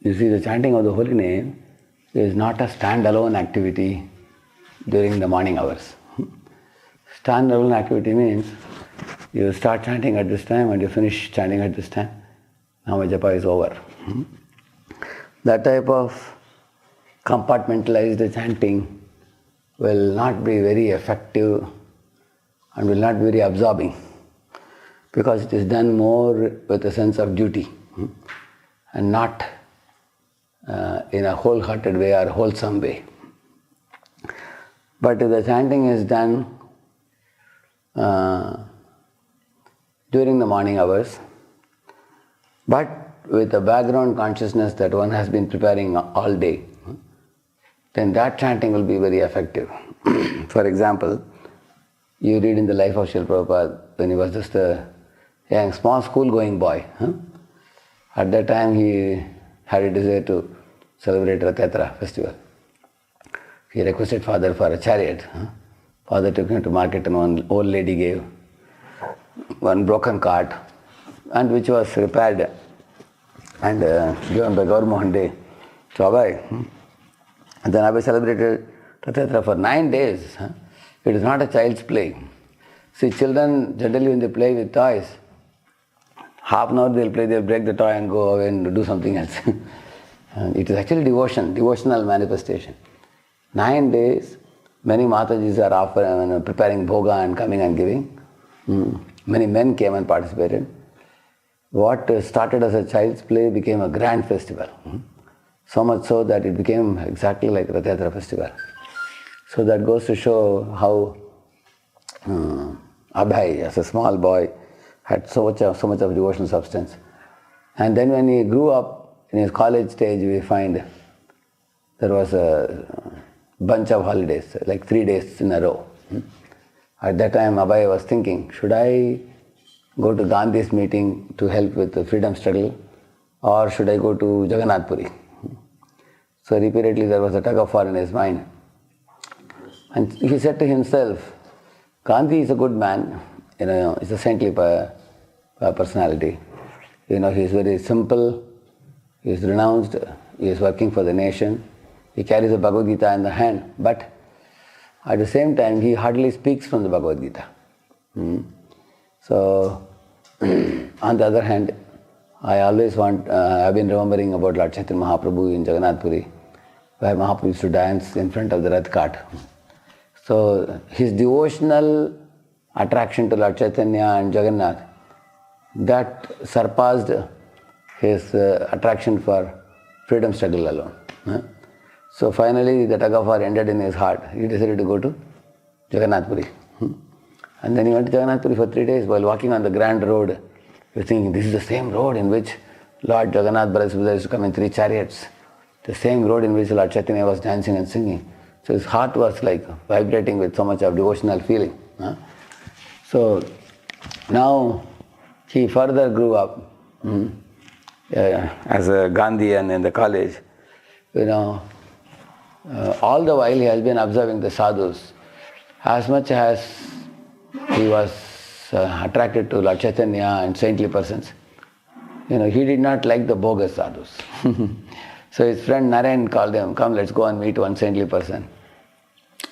You see, the chanting of the holy name is not a standalone activity during the morning hours. Standalone activity means you start chanting at this time and you finish chanting at this time. Now my japa is over. That type of compartmentalized chanting will not be very effective and will not be very absorbing, because it is done more with a sense of duty and not in a wholehearted way or wholesome way. But if the chanting is done during the morning hours, but with a background consciousness that one has been preparing all day, then that chanting will be very effective. For example, you read in the life of Srila Prabhupada when he was just a young, small school-going boy. At that time he had a desire to celebrate Rath festival. He requested father for a chariot. Father took him to market and one old lady gave one broken cart, and which was repaired and given by Gauramohan Day to Abhay. And then Abhay celebrated Rath for 9 days. It is not a child's play. See, children generally when they play with toys, half an hour they'll play, they'll break the toy and go away and do something else. It is actually devotional manifestation. 9 days, many Matajis are preparing bhoga and coming and giving. Many men came and participated. What started as a child's play became a grand festival. So much so that it became exactly like Rath festival. So that goes to show how Abhay, as a small boy, had so much of devotional substance. And then when he grew up in his college stage, we find there was a bunch of holidays, like 3 days in a row. At that time, Abhay was thinking, should I go to Gandhi's meeting to help with the freedom struggle, or should I go to Jagannath Puri? So repeatedly there was a tug of war in his mind. And he said to himself, Gandhi is a good man, he's a saintly personality. He is very simple, he is renounced, he is working for the nation, he carries the Bhagavad Gita in the hand, but at the same time he hardly speaks from the Bhagavad Gita. So, on the other hand, I've been remembering about Lord Chaitanya Mahaprabhu in Jagannath Puri, where Mahaprabhu used to dance in front of the Rath cart. So, his devotional attraction to Lord Chaitanya and Jagannath, that surpassed his attraction for freedom struggle alone. So finally the tug of war ended in his heart. He decided to go to Jagannath Puri. And then he went to Jagannath Puri for 3 days. While walking on the grand road, he was thinking, this is the same road in which Lord Jagannath Baladev used to come in 3 chariots. The same road in which Lord Chaitanya was dancing and singing. So his heart was like vibrating with so much of devotional feeling. So now he further grew up as a Gandhian in the college. All the while he has been observing the sadhus. As much as he was attracted to Lord Chaitanya and saintly persons, he did not like the bogus sadhus. So his friend Naren called him, come, let's go and meet one saintly person.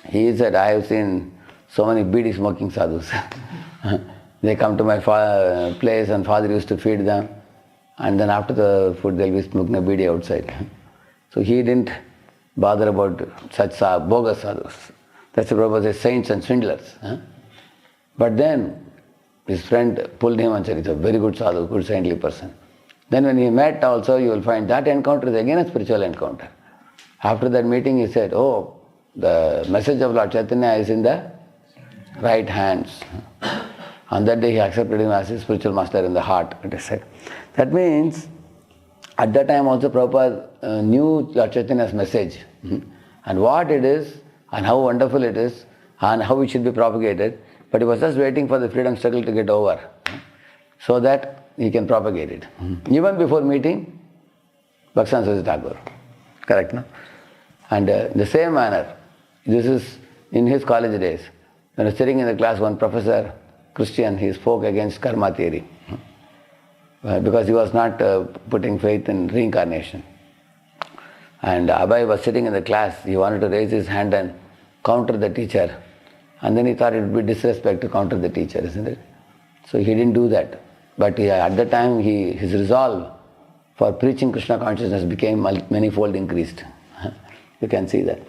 He said, I have seen so many bidi smoking sadhus. They come to my place and father used to feed them, and then after the food they'll be smoking a bidi outside. So he didn't bother about such bogus sadhus. That's the purpose of saints and swindlers. But then his friend pulled him and said, it's a very good sadhu, good saintly person. Then when he met also, you will find that encounter is again a spiritual encounter. After that meeting he said, oh, the message of Lord Chaitanya is in the right hands. On that day he accepted him as his spiritual master in the heart, it is said. That means, at that time also Prabhupada knew Lord Chaitanya's message and what it is and how wonderful it is and how it should be propagated, but he was just waiting for the freedom struggle to get over so that he can propagate it. Even before meeting Bhaktivinoda Saraswati Thakur. Correct, no? And the same manner, this is in his college days. When he was sitting in the class, one professor, Christian, he spoke against karma theory because he was not putting faith in reincarnation. And Abhay was sitting in the class. He wanted to raise his hand and counter the teacher. And then he thought it would be disrespect to counter the teacher, isn't it? So he didn't do that. But at the time, his resolve for preaching Krishna consciousness became manifold increased. You can see that.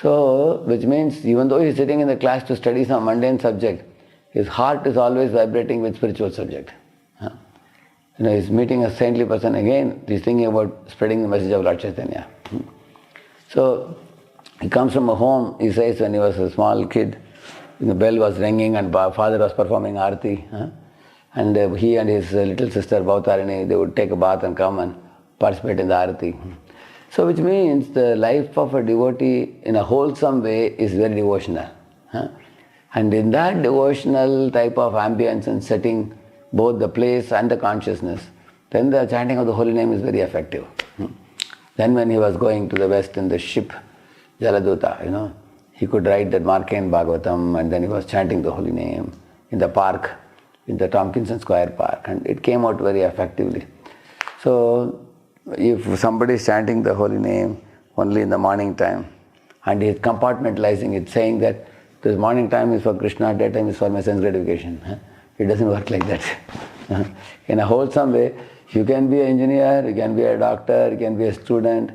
So, which means even though he's sitting in the class to study some mundane subject, his heart is always vibrating with spiritual subject. He's meeting a saintly person again, he's thinking about spreading the message of Lord Chaitanya. So, he comes from a home, he says when he was a small kid, the bell was ringing and father was performing arati. And he and his little sister Bhavtarini, they would take a bath and come and participate in the arati. So which means the life of a devotee in a wholesome way is very devotional. And in that devotional type of ambience and setting, both the place and the consciousness, then the chanting of the holy name is very effective. Then when he was going to the west in the ship, Jaladuta, he could write that Markandeya Bhagavatam, and then he was chanting the holy name in the park, in the Tompkinson Square Park, and it came out very effectively. So, if somebody is chanting the holy name only in the morning time, and he is compartmentalizing it, saying that this morning time is for Krishna, daytime is for my sense gratification, it doesn't work like that. In a wholesome way, you can be an engineer, you can be a doctor, you can be a student,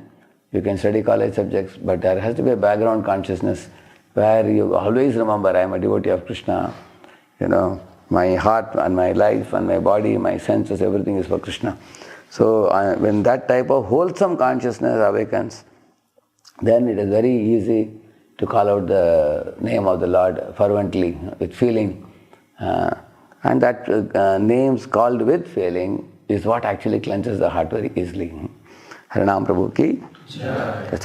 you can study college subjects, but there has to be a background consciousness where you always remember, I am a devotee of Krishna, my heart and my life and my body, my senses, everything is for Krishna. So when that type of wholesome consciousness awakens, then it is very easy to call out the name of the Lord fervently, with feeling. And that names called with feeling is what actually cleanses the heart very easily. Harinam Prabhu ki.